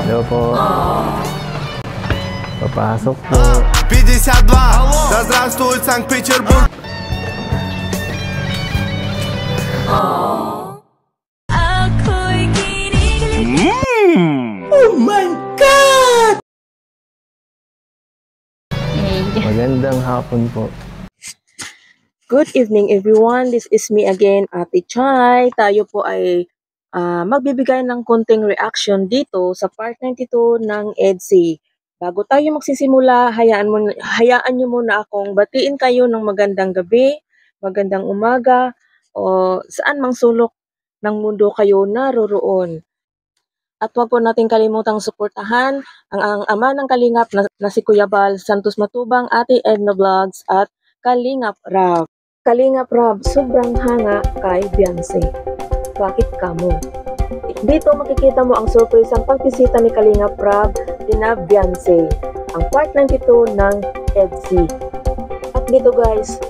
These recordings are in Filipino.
Hello po. Papasok po. 52. Да здравствует Санкт-Петербург. Oh my God! Magandang hapon po. Good evening everyone, this is me again, Ate Chai. Tayo po ay magbibigay ng konting reaction dito sa part 92 ng EDSI. Bago tayo magsisimula, hayaan nyo muna akong batiin kayo ng magandang gabi, magandang umaga, o saan mang sulok ng mundo kayo naroroon. At huwag po natin kalimutang suportahan ang ama ng Kalingap na si Kuya Bal Santos Matubang, Ate Edna Vlogs at Kalingap Rab. Kalingap Rab, sobrang hanga kay Beyonce. Bakit kamo? Dito makikita mo ang surprisang pagbisita ni Kalingap Rab dina Beyonce, ang part 92 ng EDSI. At dito guys,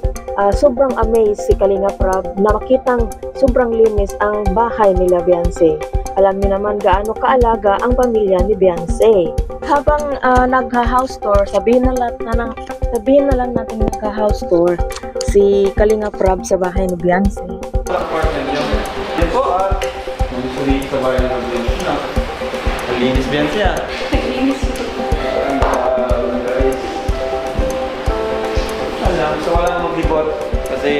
sobrang amazed si Kalingap Rab na makitang sobrang linis ang bahay nila Beyonce. Alam niyo naman gaano kaalaga ang pamilya ni Beyonce. Habang nagha-house tour, sabihin na lang natin nagha-house tour si Kalingap Rab sa bahay ni Beyonce. Yan po at mag-suri sa bahay ng Beyonce na. Naglinis Beyonce ah. Naglinis. Guys. So wala nang maglibot kasi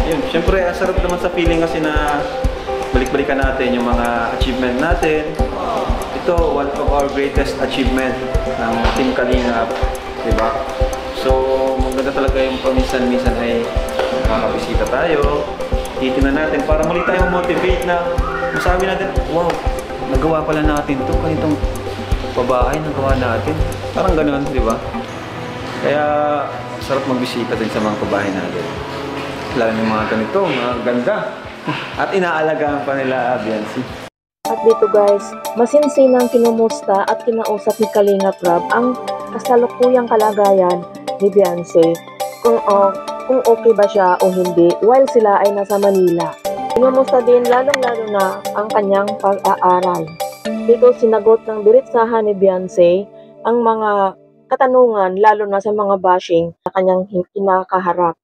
yun, syempre ang sarap naman sa feeling kasi na balik-balikan natin yung mga achievement natin. Ito, one of our greatest achievement ng Team Kalingap, diba? So, maganda talaga yung paminsan-minsan ay makakabisita tayo. Titignan natin para muli tayong motivate na masabi natin, wow, nagawa pala natin to, ganitong pabahay nagawa natin. Parang ganoon, diba? Kaya, sarap magbisita din sa mga pabahay natin. Lalo yung mga ganito, mga ganda. At inaalagaan pa nila Beyonce. At dito guys, masinsinang kinumusta at kinausap ni Kalingap Rab ang kasalukuyang kalagayan ni Beyonce. Kung okay ba siya o hindi while sila ay nasa Manila. Kinumusta din lalong-lalo na ang kanyang pag-aaral. Dito sinagot ng diretsahan ni Beyonce ang mga katanungan lalo na sa mga bashing na kanyang kinakaharap.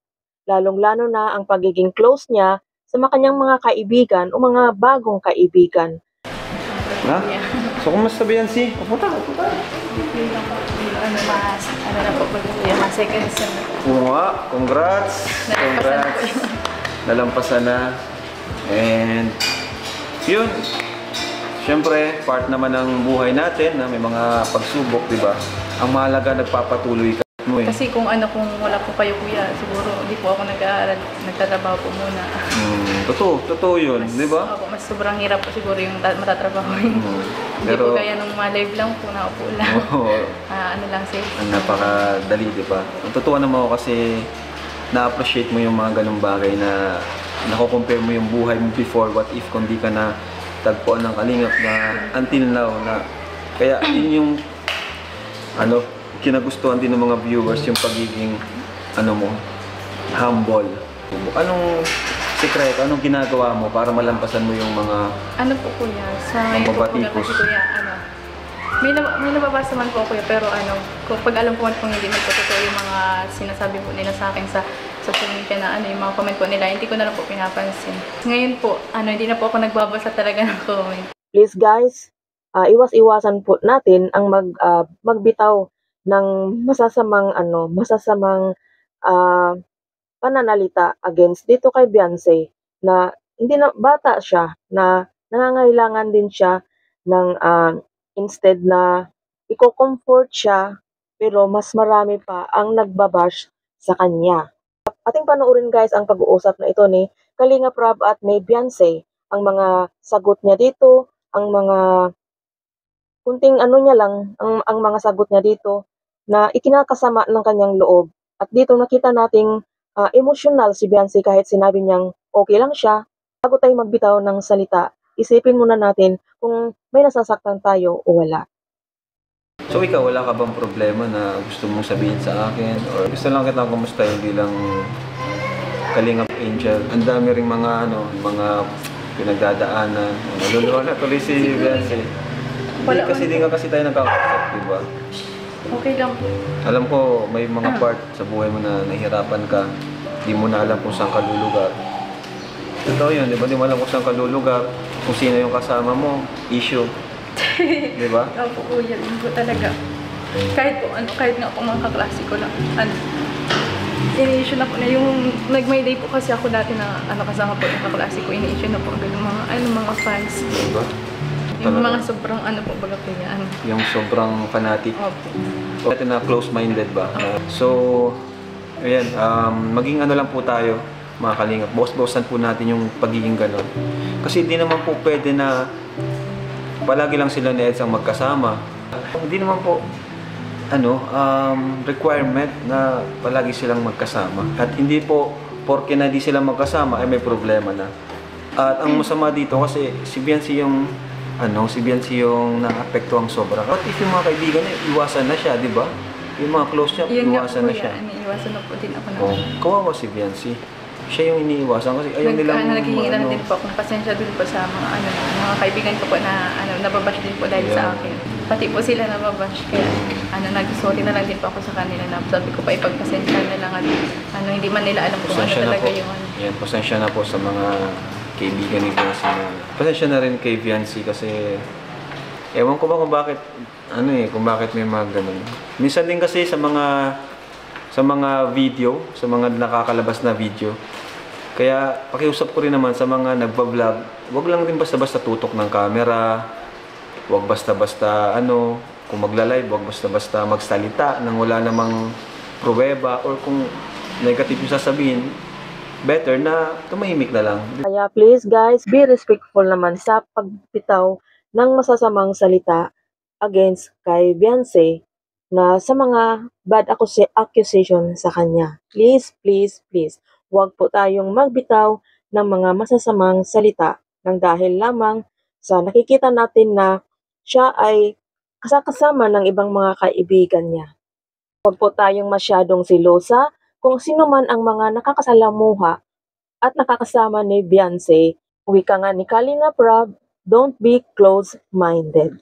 Lalong-lalo na ang pagiging close niya sa kanyang mga kaibigan o mga bagong kaibigan. Ha? So, kumusta Beyonce? Pupunta. Ano na po pag-uwi, second sem na po. Congrats! Nalampasan na. And, yun. Siyempre, part naman ng buhay natin na may mga pagsubok, di ba? Ang mahalaga, nagpapatuloy ka mo eh. Kasi kung wala po kayo kuya, siguro hindi po ako nag-aaral, nagtatrabaho po muna. Totoo yun, di ba? Opo, mas sobrang hirap po siguro yung matatrabaho rin. Hindi po kaya nung live lang po, nakaupo lang. Ano lang safe. Ang napakadali, di ba? Ang totoo naman ako kasi na-appreciate mo yung mga ganung bagay na nako-compare mo yung buhay mo before, what if kung di ka na tagpuan ng Kalingap na until now na kaya yun yung kinagustuhan din ng mga viewers yung pagiging humble. Anong sekreto, anong ginagawa mo para malampasan mo yung mga po kuya, sa ngayon po kuya kasi kuya, may nababasa man po kuya, pero pag alam ko man po hindi magpatotoo yung mga sinasabi po nila sa akin sa social media na yung mga comment po nila, hindi ko na lang po pinapansin. Ngayon po, hindi na po ako nagbabasa talaga ng comment. Please guys, iwas-iwasan po natin ang magbitaw ng masasamang pananalita against dito kay Beyonce na hindi na bata siya, na nangangailangan din siya ng instead na i-comfort siya, pero mas marami pa ang nagbabash sa kanya. Ating panoorin guys ang pag-uusap na ito ni Kalingap Rab at ni Beyonce, ang mga sagot niya dito, ang mga kunting niya lang, ang mga sagot niya dito na ikinakasama ng kanyang loob. At dito nakita nating emotional si Beyonce kahit sinabi niyang okay lang siya. Bago tayo magbitaw ng salita, isipin muna natin kung may nasasaktan tayo o wala. So ikaw, wala ka bang problema na gusto mong sabihin sa akin? Or gusto lang kitang kumustahin bilang Kalingap Angel? Ang dami ring mga pinagdadaanan. Naluluwa na tuloy si Beyonce. Wala kasi man. di nga kasi tayo nagkakausap, di ba? Okay lang po. Alam ko, may mga part sa buhay mo na nahihirapan ka, di mo na alam kung saan ka lulugar. Totoo yun, di ba? Di mo alam kung saan ka lulugar, kung sino yung kasama mo, issue. Di ba? Opo, kuya, yun po talaga. Kahit po, kahit nga po mga kaklase ko lang, ini-issue na po na yung, nag-may day po kasi ako dati na, kasama po yung kaklase ko, ini-issue na po agad yung mga fans. Di ba? Yung mga sobrang baga po niya, Yung sobrang fanatic. Opo. Natin na close-minded ba? So, ayan, maging ano lang po tayo, mga kalingap. Boss-bossan po natin yung pagiging ganon. Kasi hindi naman po pwede na palagi lang sila ni Eds ang magkasama. Hindi naman po requirement na palagi silang magkasama. At hindi po porke na di sila magkasama ay may problema na. At ang masama dito kasi si Biancy yung naapektuhang sobra. At if yung mga kaibigan niya, iwasan na siya, di ba? Yung mga close niya, iwasan na siya. Iwasan na po din ako na. Kawawa si Biancy. Siya yung iniiwasan kasi ayaw nilang naghihingi na din po akong pasensya din po sa mga kaibigan ko po na nababash din po dahil sa akin. Pati po sila nababash kaya nag-sorry na lang din po ako sa kanila na sabi ko pa ipagpasensya na lang at hindi man nila alam kung ano talaga yung Yan, pasensya na po sa mga kaibigan ni Biancy. Pasensya na rin kay Biancy kasi ewan ko ba kung bakit kung bakit may mga ganun. Minsan din kasi sa mga video, sa mga nakakalabas na video. Kaya pakiusap ko rin naman sa mga nagba-vlog, wag lang din basta-basta tutok ng camera. Wag basta-basta kung magla-live, wag basta-basta magsalita nang wala namang pruweba or kung negative yung sasabihin, better na tumahimik na lang. Kaya please guys, be respectful naman sa pagbitaw ng masasamang salita against kay Biancy na sa mga bad accusation sa kanya. Please, please, please, huwag po tayong magbitaw ng mga masasamang salita nang dahil lamang sa nakikita natin na siya ay kasama ng ibang mga kaibigan niya. Huwag po tayong masyadong silosa kung sino man ang mga nakakasalamuha at nakakasama ni Biancy. Wika nga ni Kalinga Prab, don't be close-minded.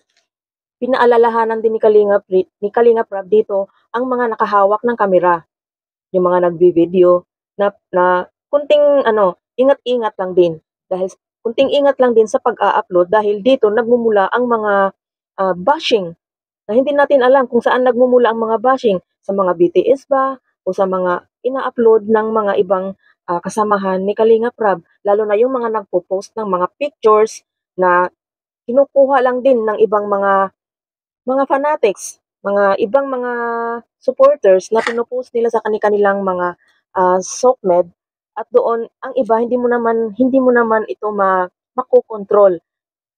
Pinaalalahanan din ni Kalinga Prab dito ang mga nakahawak ng kamera. Yung mga nagbi-video na kunting ingat-ingat lang din. Dahil kunting ingat lang din sa pag-a-upload dahil dito nagmumula ang mga bashing. Na hindi natin alam kung saan nagmumula ang mga bashing. Sa mga BTS ba o sa mga ina-upload ng mga ibang kasamahan ni Kalinga Prab. Lalo na yung mga nagpo-post ng mga pictures na kinukuha lang din ng ibang mga fanatics, mga ibang mga supporters na pinopost nila sa kanilang mga SOCMED at doon ang iba hindi mo naman ito makokontrol.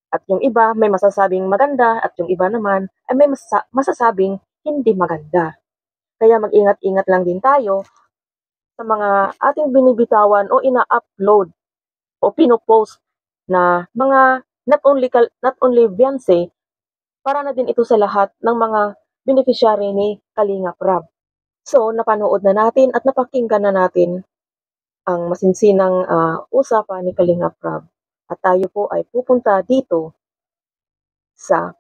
At yung iba may masasabing maganda at yung iba naman ay may masasabing hindi maganda. Kaya mag-ingat-ingat lang din tayo sa mga ating binibitawan o ina-upload o pinopost na mga not only Biancy, para na din ito sa lahat ng mga beneficiary ni Kalinga Prab. So, napanood na natin at napakinggan na natin ang masinsinang usapan ni Kalinga Prab. At tayo po ay pupunta dito sa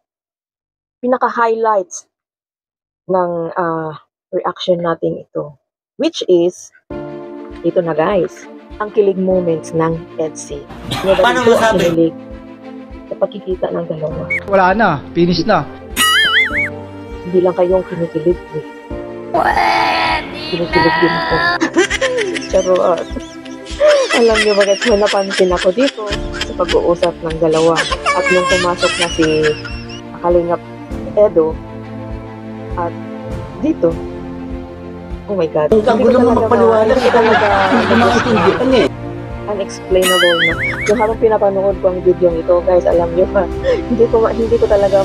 pinaka-highlights ng reaction natin ito. Which is, ito na guys, ang kilig moments ng EDSI. Paano mo sabi? Sa pagkikita ng dalawa. Wala na, finish na. Hindi lang kayong kinikilig eh. Kinikilig din ako. Charot. Alam niyo ba guys, may napansin ako dito sa pag-uusap ng dalawa. At nung pumasok na si Kalingap Edo at dito, oh my God. Ang gulo mo magpaliwanag. Hindi makikitigitan eh. Unexplainable na. Yung habang pinapanood ko ang video ito, guys, alam niyo ba, hindi ko talaga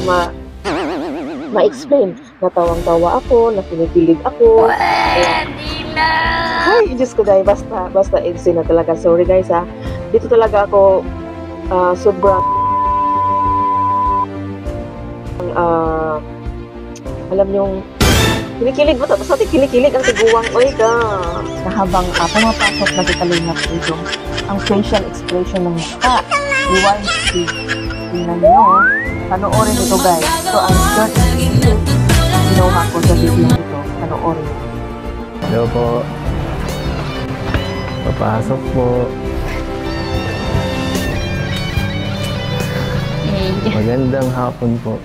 ma-explain. Natawang-tawa ako, nakinikilig ako. Ay, Diyos ko guys, basta EDSI na talaga. Sorry guys ha. Dito talaga ako sobrang alam niyong kinikilig mo, tapos natin kinikilig ang tiguang, oy ka. Na habang pumapasok na si Kalingap dito, ang facial expression ng mukha ni YC, tingnan nyo, Panoorin ito guys. So ang short clip ginawa ko sa video ito. Panoorin. Hello po. Papasok po. Magandang hapon po.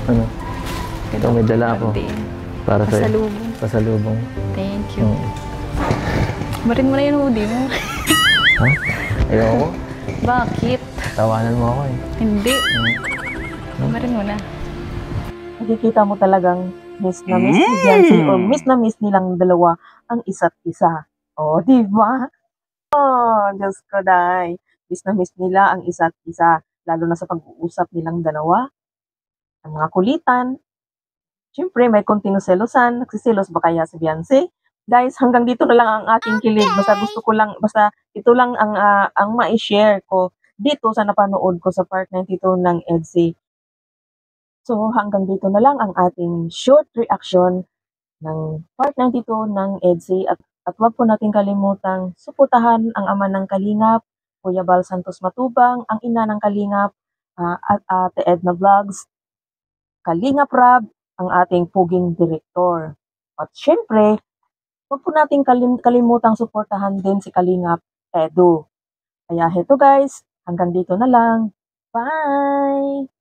Ano? Ito may dala ako. Para sa Pasalubong. pasalubong. Thank you. Oo. Barin mo na yung hoodie mo. Ha? Ayoko. Bakit? Tawanan mo ako eh. Hindi. Barin mo na. Nakikita mo talagang miss na miss ni Jancy o miss na miss nilang dalawa ang isa't isa. O, di ba? Oh, Diyos ko day. Miss na miss nila ang isa't isa. Lalo na sa pag-uusap nilang dalawa. Ang mga kulitan. Siyempre, may konting selosan. Nagsisilos ba kaya si Beyonce? Guys, hanggang dito na lang ang aking kilig. Basta gusto ko lang, basta ito lang ang ma-share ko dito sa napanood ko sa part 92 ng EDSA. So, hanggang dito na lang ang ating short reaction ng part 92 ng EDSA. At wag po natin kalimutang suportahan ang ama ng Kalingap, Kuya Bal Santos Matubang, ang ina ng Kalingap, at Ate Edna Vlogs, Kalingap Rab, ang ating puging direktor. At syempre, wag po natin kalimutang suportahan din si Kalingap Edu. Kaya heto guys, hanggang dito na lang. Bye!